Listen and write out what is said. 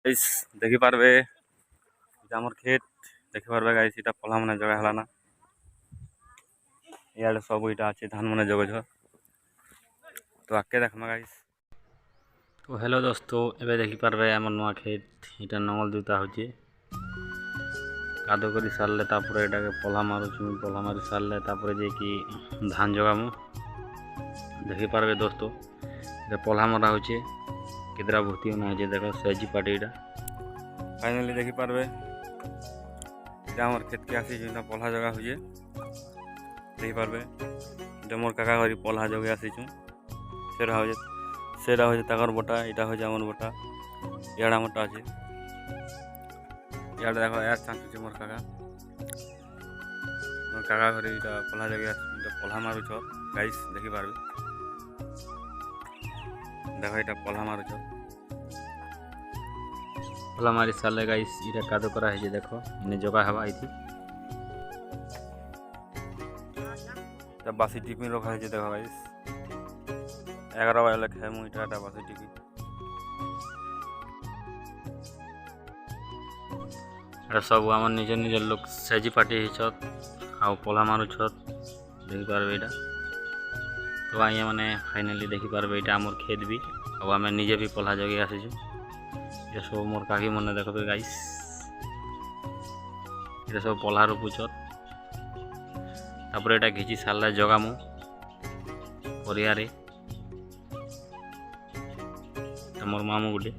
Guys देखि पारबे हमर खेत देखि पारबे गाइस इटा पल्हा मने जगह हला ना यार सब इटा अछि धान मने जगह छ तो आके देखमा गाइस। तो हेलो दोस्तों एबे देखि पारबे हमर नवा खेत इटा नंगल दुता होची कादो करी सारले तापरे एटा के पल्हा मारुछु पल्हा मारी सारले तापरे जे कि धान जगामु देखि पारबे दोस्तों एटा पल्हा मरा होची किदरा भर्ती होना है देखो सजी पार्टी इटा फाइनली देखि पारबे इटा हमर खेत के आसी जेना पल्हा जगह होजे देखि पारबे इटा मोर काका घरी पल्हा जगह आसी छु सेरा होजे ताकर बटा इटा होजे हमर बटा याडा मोटा अछि याडा देखो यार चांचू छै मोर काका घरी इटा पल्हा जगह आसी इटा पल्हा मारू छ गाइस देखि पारबे देखो इटा पल्हा मारू छ पल्हा मारी साले गाइस इटा कादो करा है जे देखो इने जगह हवा आइथि तब बासी टिफिन रखा है जे देखो गाइस 11 बजे लख है मुइटा टा बासी टिफिन अरे सब हमर निजे निजे लोग सजी पार्टी ही छत आ पल्हा मारू छत देखि पारबे इटा तो आइए माने फाइनली देखि पारबे इटा हमर खेत भी अब हमें निजे भी पल्हा जगह आसी छु ये सब मोर काकी मने देखबे गाइस ये सब पल्हा रोपुछत तापर एटा घिची सारला जगामु परिया रे मोर मामू गुटे